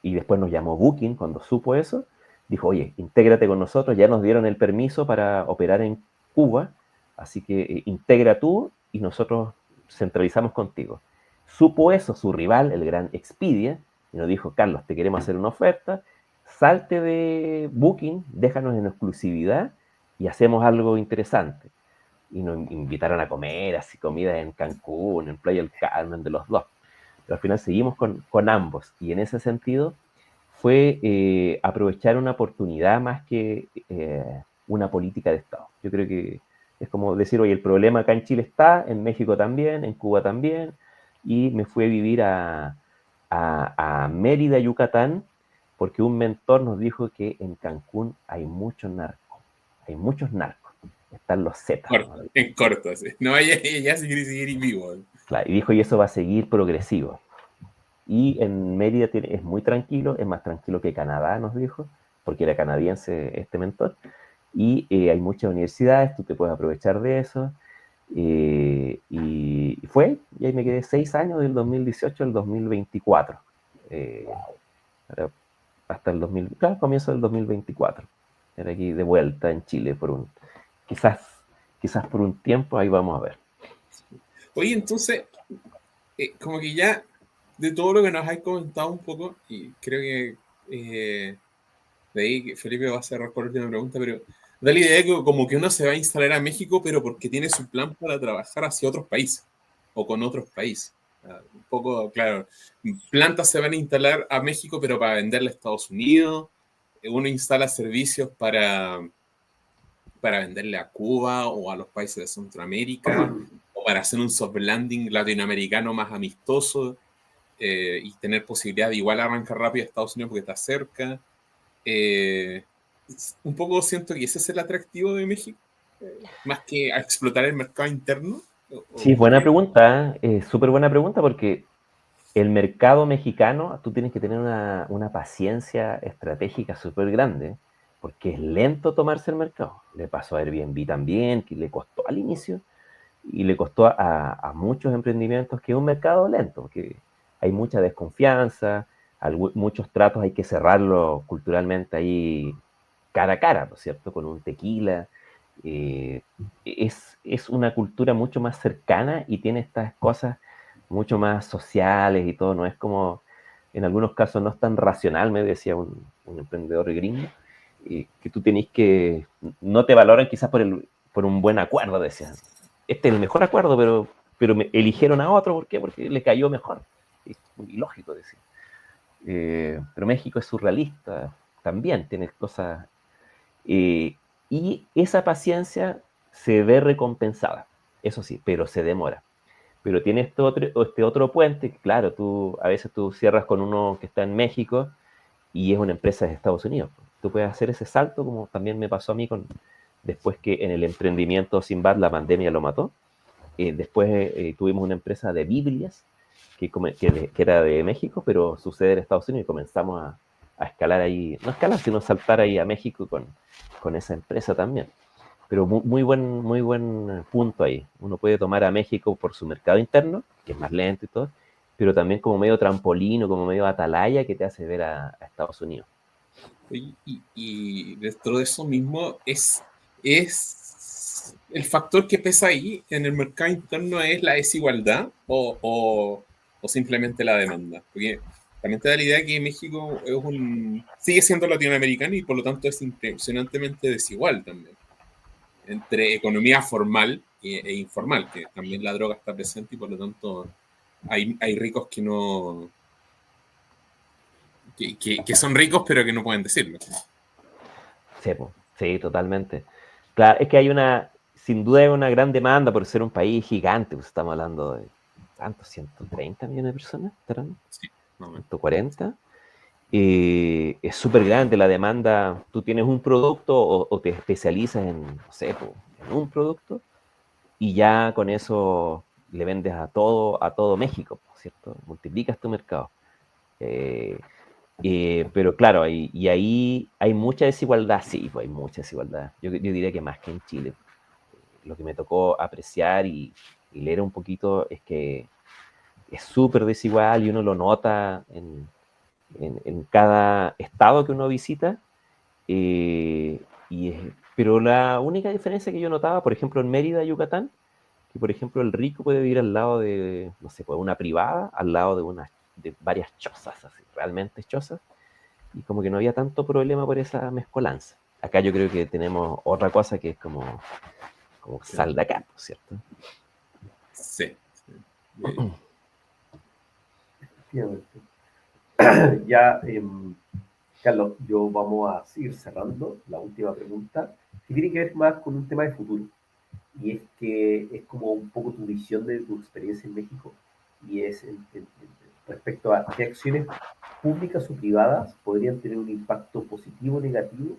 y después nos llamó Booking cuando supo eso, dijo, oye, intégrate con nosotros, ya nos dieron el permiso para operar en Cuba, así que integra tú y nosotros centralizamos contigo. Supo eso su rival, el gran Expedia, y nos dijo, Carlos, te queremos hacer una oferta, salte de Booking, déjanos en exclusividad y hacemos algo interesante. Y nos invitaron a comer, así comida en Cancún, en Playa del Carmen, de los dos. Pero al final seguimos con ambos. Y en ese sentido fue aprovechar una oportunidad más que una política de Estado. Yo creo que es como decir, oye, el problema acá en Chile está, en México también, en Cuba también, y me fui a vivir a Mérida, Yucatán, porque un mentor nos dijo que en Cancún hay muchos narcos, están los Zetas. Corto, en corto, sí. No, ella se quiere seguir vivo. Claro, y dijo, y eso va a seguir progresivo. Y en Mérida es muy tranquilo, es más tranquilo que Canadá, nos dijo, porque era canadiense este mentor. Y hay muchas universidades, tú te puedes aprovechar de eso. Y ahí me quedé 6 años, del 2018 al 2024. Hasta el comienzo del 2024. Era aquí de vuelta en Chile quizás por un tiempo, ahí vamos a ver. Oye, entonces, como que ya de todo lo que nos has comentado un poco, y creo que de ahí que Felipe va a cerrar con la última pregunta, pero da la idea de que como que uno se va a instalar a México, pero porque tiene su plan para trabajar hacia otros países o con otros países. Un poco, claro, plantas se van a instalar a México, pero para venderle a Estados Unidos. Uno instala servicios para venderle a Cuba o a los países de Centroamérica, o para hacer un soft landing latinoamericano más amistoso y tener posibilidad de igual arrancar rápido a Estados Unidos porque está cerca. Un poco siento que ese es el atractivo de México, más que a explotar el mercado interno. Sí, buena pregunta, súper buena pregunta, porque el mercado mexicano, tú tienes que tener una paciencia estratégica súper grande, porque es lento tomarse el mercado. Le pasó a Airbnb también, que le costó al inicio, y le costó a muchos emprendimientos, que es un mercado lento, porque hay mucha desconfianza, muchos tratos hay que cerrarlos culturalmente ahí cara a cara, ¿no es cierto? Con un tequila. Es una cultura mucho más cercana y tiene estas cosas mucho más sociales y todo, no es como, en algunos casos no es tan racional, me decía un emprendedor gringo, que tú tenés que, no te valoran quizás por un buen acuerdo, decía. Este es el mejor acuerdo, pero me eligieron a otro, ¿por qué? Porque le cayó mejor. Es muy ilógico, decía. Pero México es surrealista, también tiene cosas... y esa paciencia se ve recompensada, eso sí, pero se demora. Pero tiene este otro puente, que claro, a veces tú cierras con uno que está en México y es una empresa de Estados Unidos. Tú puedes hacer ese salto, como también me pasó a mí después que en el emprendimiento Sinbad la pandemia lo mató. Después tuvimos una empresa de Biblias que era de México, pero su sede en Estados Unidos, y comenzamos a escalar ahí, no escalar, sino saltar ahí a México con esa empresa también. Pero muy buen punto ahí. Uno puede tomar a México por su mercado interno, que es más lento y todo, pero también como medio trampolín o como medio atalaya que te hace ver a Estados Unidos. Y dentro de eso mismo es el factor que pesa ahí en el mercado interno, es la desigualdad o simplemente la demanda. Porque también te da la idea que México sigue siendo latinoamericano y por lo tanto es impresionantemente desigual también entre economía formal e informal, que también la droga está presente y por lo tanto hay ricos que no que son ricos pero que no pueden decirlo. Sí, totalmente. Claro, es que sin duda hay una gran demanda por ser un país gigante, pues estamos hablando de ¿cuántos? 130 millones de personas, ¿estarán? Sí, no, 140. Es súper grande la demanda. Tú tienes un producto o te especializas en, no sé, en un producto y ya con eso le vendes a todo México, ¿cierto? Multiplicas tu mercado. Pero claro, y ahí hay mucha desigualdad, sí, pues hay mucha desigualdad. Yo diría que más que en Chile. Lo que me tocó apreciar y leer un poquito es que es súper desigual y uno lo nota en cada estado que uno visita. Pero la única diferencia que yo notaba, por ejemplo, en Mérida, Yucatán, que por ejemplo el rico puede vivir al lado de, no sé, pues una privada, al lado de varias chozas, así, realmente chozas, y como que no había tanto problema por esa mezcolanza. Acá yo creo que tenemos otra cosa que es como sal de acá, ¿cierto? Sí. Efectivamente. Ya, Carlos, yo vamos a seguir cerrando la última pregunta, que tiene que ver más con un tema de futuro. Y es que es como un poco tu visión de tu experiencia en México, y es respecto a qué acciones públicas o privadas podrían tener un impacto positivo o negativo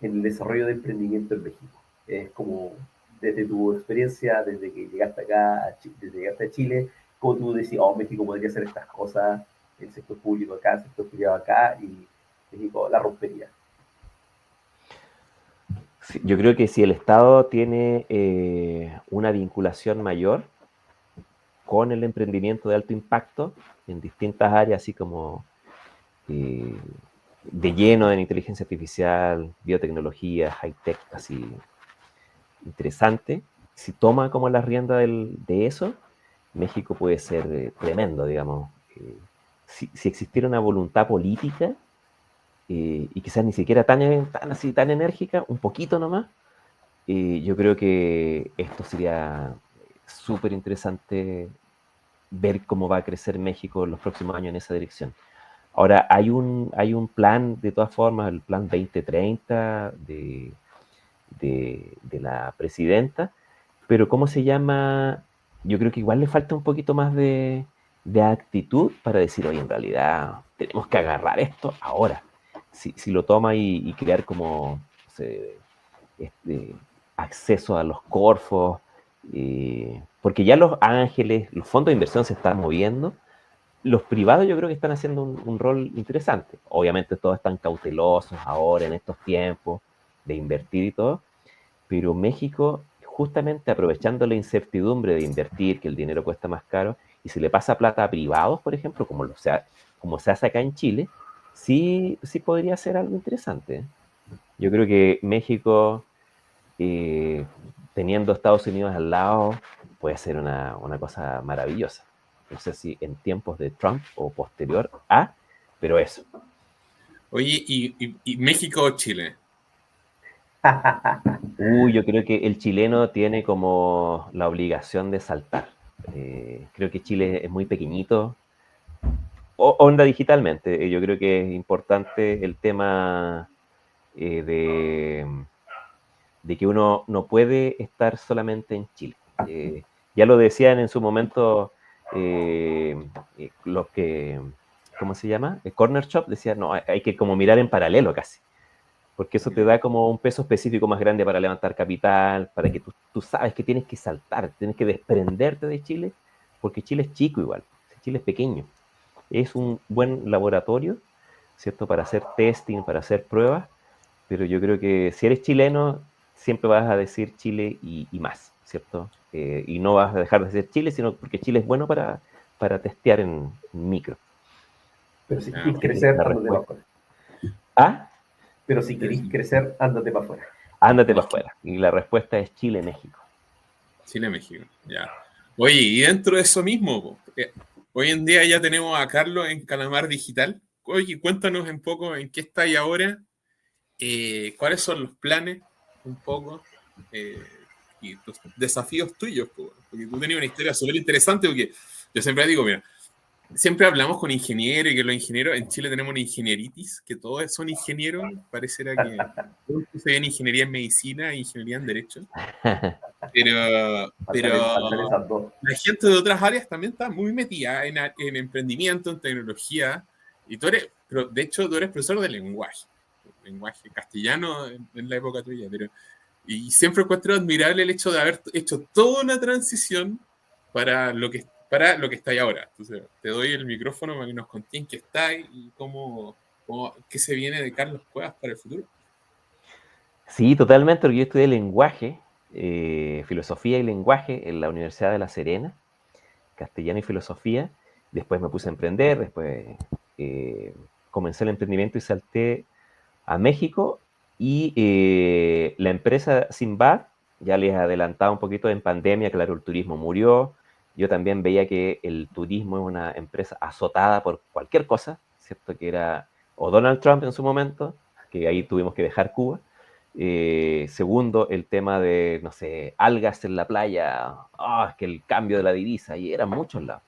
en el desarrollo de emprendimiento en México. Es como desde tu experiencia, desde que llegaste acá, desde que llegaste a Chile, como tú decís, oh, México podría hacer estas cosas, el sector público acá, el sector privado acá, y México la rompería. Sí, yo creo que si el Estado tiene una vinculación mayor con el emprendimiento de alto impacto en distintas áreas, así como de lleno en inteligencia artificial, biotecnología, high-tech, así interesante, si toma como la rienda de eso, México puede ser tremendo, digamos. Si existiera una voluntad política, y quizás ni siquiera tan enérgica, un poquito nomás, yo creo que esto sería súper interesante ver cómo va a crecer México en los próximos años en esa dirección. Ahora, hay un plan, de todas formas, el plan 2030 de la presidenta, pero ¿cómo se llama? Yo creo que igual le falta un poquito más de actitud para decir, oye, en realidad tenemos que agarrar esto ahora. Si lo toma y crear como, no sé, acceso a los Corfos, porque ya los ángeles, los fondos de inversión se están moviendo. Los privados yo creo que están haciendo un rol interesante. Obviamente todos están cautelosos ahora en estos tiempos de invertir y todo, pero México, justamente aprovechando la incertidumbre de invertir, que el dinero cuesta más caro, y si le pasa plata a privados, por ejemplo, como se hace acá en Chile, sí podría ser algo interesante. Yo creo que México, teniendo Estados Unidos al lado, puede ser una cosa maravillosa. No sé si en tiempos de Trump o posterior a, pero eso. Oye, ¿y México o Chile? Yo creo que el chileno tiene como la obligación de saltar. Creo que Chile es muy pequeñito. Onda digitalmente. Yo creo que es importante el tema de que uno no puede estar solamente en Chile. Ya lo decían en su momento los que, ¿cómo se llama? El Corner Shop decía, no, hay que como mirar en paralelo casi, porque eso te da como un peso específico más grande para levantar capital, para que tú sabes que tienes que saltar, tienes que desprenderte de Chile, porque Chile es chico igual, Chile es pequeño. Es un buen laboratorio, ¿cierto? Para hacer testing, para hacer pruebas, pero yo creo que si eres chileno, siempre vas a decir Chile y más, ¿cierto? Y no vas a dejar de decir Chile, sino porque Chile es bueno para testear en micro. Pero si querés crecer, ándate para afuera. ¿Ah? Pero si querés crecer, ándate para afuera. Ándate para afuera. Y la respuesta es Chile-México. Chile-México, ya. Oye, y dentro de eso mismo, hoy en día ya tenemos a Carlos en Calamar Digital. Oye, cuéntanos un poco en qué estáis ahora, cuáles son los planes, un poco, y los desafíos tuyos, porque tú tenías una historia súper interesante, porque yo siempre digo, mira, siempre hablamos con ingenieros y que los ingenieros, en Chile tenemos una ingenieritis, que todos son ingenieros, pareciera que todos se ven ingeniería en medicina e ingeniería en derecho, pero la gente de otras áreas también está muy metida en emprendimiento, en tecnología, y pero de hecho tú eres profesor de lenguaje castellano en la época tuya, y siempre encuentro admirable el hecho de haber hecho toda una transición para lo que está ahí ahora. Entonces, te doy el micrófono para que nos contéis en qué estáis y qué se viene de Carlos Cuevas para el futuro. Sí, totalmente, porque yo estudié lenguaje, filosofía y lenguaje en la Universidad de La Serena, castellano y filosofía. Después me puse a emprender, después comencé el emprendimiento y salté a México y la empresa Sinbad, ya les adelantaba un poquito en pandemia, claro, el turismo murió. Yo también veía que el turismo es una empresa azotada por cualquier cosa, ¿cierto? Que era o Donald Trump en su momento, que ahí tuvimos que dejar Cuba. Segundo, el tema de, no sé, algas en la playa, es que el cambio de la divisa, y eran muchos lados.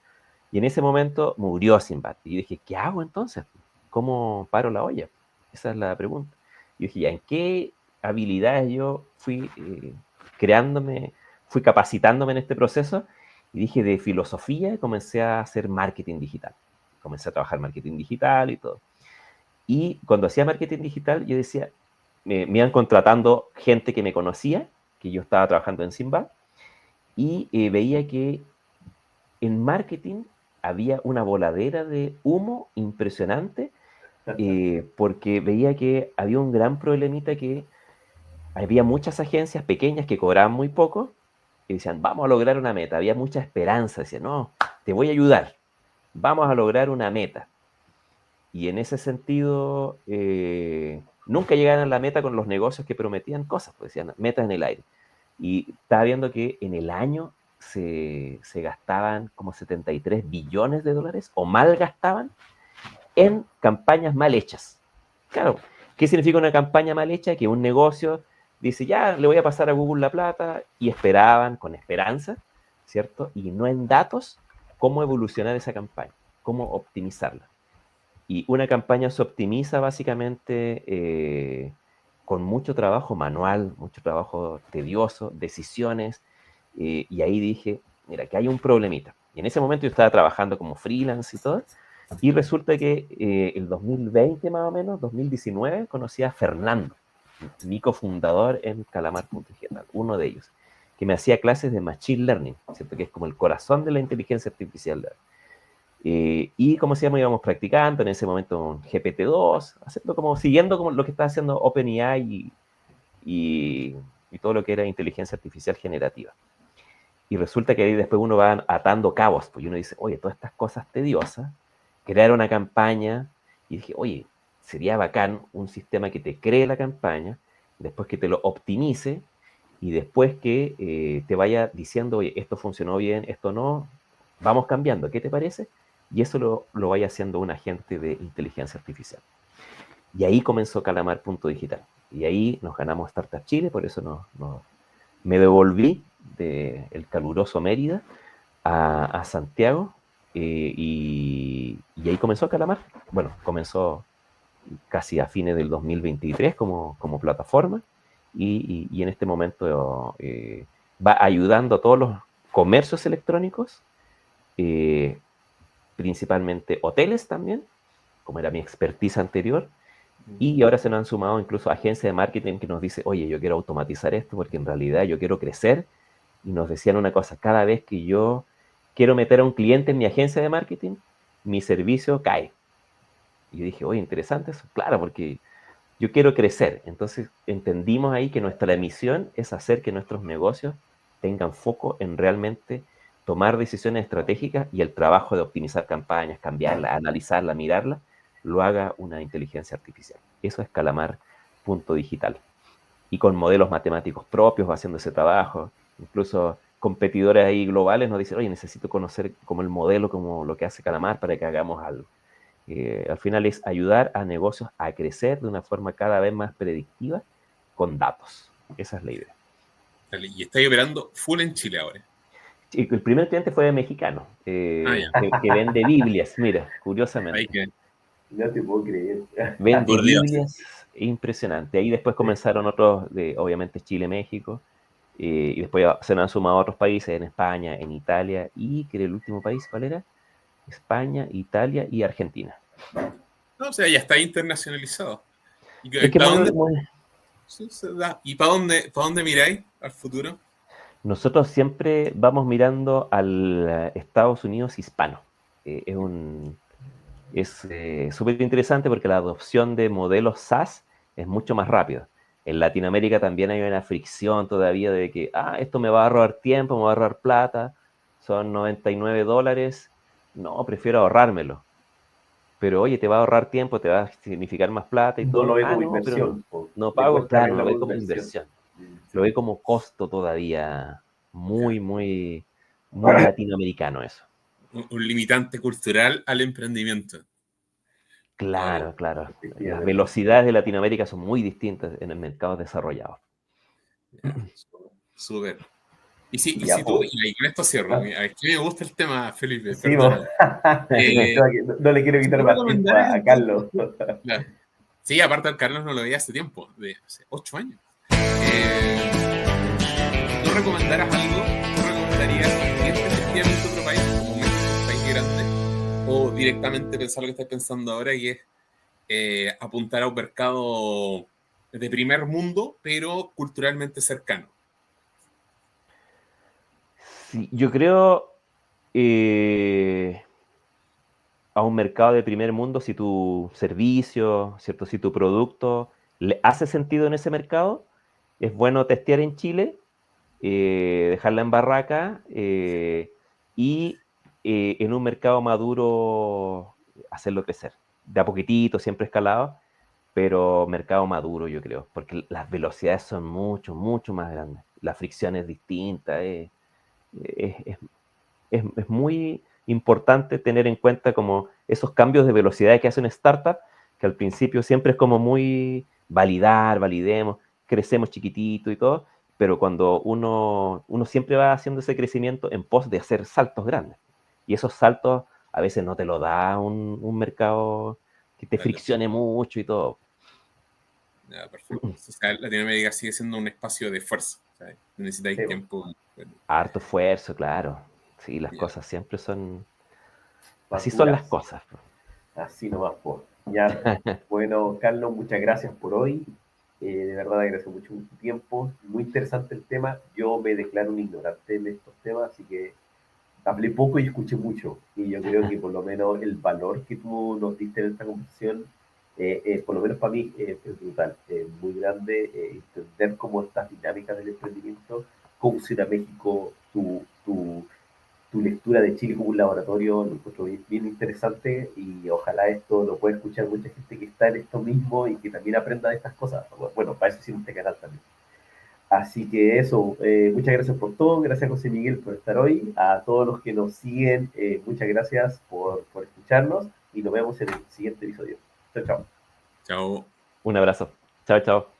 Y en ese momento murió Sinbad. Y dije, ¿qué hago entonces? ¿Cómo paro la olla? Esa es la pregunta. Y dije, ¿ya en qué habilidades yo fui creándome, fui capacitándome en este proceso? Y dije, de filosofía comencé a hacer marketing digital. Comencé a trabajar marketing digital y todo. Y cuando hacía marketing digital, yo decía, me iban contratando gente que me conocía, que yo estaba trabajando en Sinbad, y veía que en marketing había una voladera de humo impresionante, porque veía que había un gran problemita, que había muchas agencias pequeñas que cobraban muy poco y decían, vamos a lograr una meta. Había mucha esperanza, decían, no, te voy a ayudar, vamos a lograr una meta. Y en ese sentido, nunca llegaban a la meta con los negocios que prometían cosas, pues decían, metas en el aire. Y estaba viendo que en el año se gastaban como 73 billones de dólares, o mal gastaban, en campañas mal hechas. Claro, ¿qué significa una campaña mal hecha? Que un negocio dice, ya, le voy a pasar a Google la plata, y esperaban con esperanza, ¿cierto? Y no en datos, cómo evolucionar esa campaña, cómo optimizarla. Y una campaña se optimiza básicamente con mucho trabajo manual, mucho trabajo tedioso, decisiones, y ahí dije, mira, que hay un problemita. Y en ese momento yo estaba trabajando como freelance y todo, y resulta que el 2020 más o menos, 2019, conocí a Fernando, mi cofundador en Calamar.digital, uno de ellos, que me hacía clases de Machine Learning, ¿cierto? Que es como el corazón de la inteligencia artificial. Y como se llama, íbamos practicando en ese momento un GPT-2, siguiendo como lo que estaba haciendo OpenAI y todo lo que era inteligencia artificial generativa. Y resulta que ahí después uno va atando cabos, pues uno dice, oye, todas estas cosas tediosas, crear una campaña, y dije, oye, sería bacán un sistema que te cree la campaña, después que te lo optimice, y después que te vaya diciendo, oye, esto funcionó bien, esto no, vamos cambiando, ¿qué te parece? Y eso lo vaya haciendo un agente de inteligencia artificial. Y ahí comenzó Calamar.digital. Y ahí nos ganamos Startup Chile, por eso me devolví del caluroso Mérida a Santiago, y ahí comenzó Calamar. Bueno, comenzó casi a fines del 2023 como plataforma, y en este momento va ayudando a todos los comercios electrónicos, principalmente hoteles también, como era mi expertise anterior, y ahora se nos han sumado incluso agencias de marketing que nos dicen, oye, yo quiero automatizar esto porque en realidad yo quiero crecer, y nos decían una cosa, cada vez que yo quiero meter a un cliente en mi agencia de marketing, mi servicio cae. Y yo dije, oye, interesante eso, claro, porque yo quiero crecer. Entonces entendimos ahí que nuestra misión es hacer que nuestros negocios tengan foco en realmente tomar decisiones estratégicas, y el trabajo de optimizar campañas, cambiarla, analizarla, mirarla, lo haga una inteligencia artificial. Eso es Calamar.digital. Y con modelos matemáticos propios va haciendo ese trabajo. Incluso competidores ahí globales nos dicen, oye, necesito conocer como el modelo, como lo que hace Calamar para que hagamos algo. Al final es ayudar a negocios a crecer de una forma cada vez más predictiva con datos. Esa es la idea. Y estáis operando full en Chile ahora. El primer cliente fue mexicano, que vende Biblias, mira, curiosamente. No te puedo creer. Vende Biblias, impresionante. Ahí después comenzaron otros, obviamente Chile, México, y después se nos han sumado otros países, en España, en Italia, y que el último país, ¿cuál era? España, Italia y Argentina. No, o sea, ya está internacionalizado. ¿Y para dónde miráis al futuro? Nosotros siempre vamos mirando al Estados Unidos hispano. Es súper interesante porque la adopción de modelos SaaS es mucho más rápida. En Latinoamérica también hay una fricción todavía de que, esto me va a ahorrar tiempo, me va a ahorrar plata, son $99, no, prefiero ahorrármelo. pero oye, te va a ahorrar tiempo, te va a significar más plata y No todo. lo ve como No, pero inversión. no Le pago, cuesta claro, no verlo lo ve como como inversión. inversión, lo ve como costo todavía muy, muy, muy latinoamericano eso. Un limitante cultural al emprendimiento. Claro, Wow, claro. Las Efectivamente. velocidades de Latinoamérica son muy distintas en el mercado desarrollado. ya, súper. Y si, y Ya, si tú, pues. y con esto cierro, Ah, es que me gusta el tema, Felipe, sí, pues. perdona. Eh, No le quiero si quitar tú más tiempo recomendaras a entonces, Carlos. claro. Sí, aparte al Carlos no lo veía hace tiempo, de hace 8 años. Eh, ¿Tú recomendaras algo? ¿Tú recomendarías irte efectivamente a otro país, como México, un país grande, o directamente pensar lo que estás pensando ahora, y es apuntar a un mercado de primer mundo, pero culturalmente cercano? Sí, yo creo a un mercado de primer mundo si tu servicio, ¿cierto? Si tu producto le hace sentido en ese mercado, es bueno testear en Chile, dejarla en barraca y en un mercado maduro hacerlo crecer. De a poquitito, siempre escalado, pero mercado maduro yo creo, porque las velocidades son mucho, mucho más grandes. La fricción es distinta, es, es, es muy importante tener en cuenta como esos cambios de velocidad que hace una startup, que al principio siempre es como muy validemos, crecemos chiquitito y todo, pero cuando uno siempre va haciendo ese crecimiento en pos de hacer saltos grandes. Y esos saltos a veces no te lo da un mercado que te Vale. friccione mucho y todo. Ya, perfecto. O sea, Latinoamérica sigue siendo un espacio de esfuerzo. O sea, necesitáis Sí, pues. tiempo. Bueno, Harto esfuerzo, claro. Sí, las ya. cosas siempre son... Así son las Maduras. cosas. Así nomás, pues. Ya. Bueno, Carlos, muchas gracias por hoy. De verdad agradezco mucho tu tiempo. Muy interesante el tema. Yo me declaro un ignorante en estos temas, así que hablé poco y escuché mucho. Y yo creo que por lo menos el valor que tú nos diste en esta conversación, por lo menos para mí, es brutal. Muy grande entender cómo estas dinámicas del emprendimiento, cómo funciona México, tu lectura de Chile como un laboratorio, lo encuentro bien, bien interesante y ojalá esto lo pueda escuchar mucha gente que está en esto mismo y que también aprenda de estas cosas. Bueno, para eso hicimos este canal también. Así que eso, muchas gracias por todo, gracias José Miguel por estar hoy, a todos los que nos siguen, muchas gracias por escucharnos y nos vemos en el siguiente episodio. Chao, chao. Chao. Un abrazo. Chao, chao.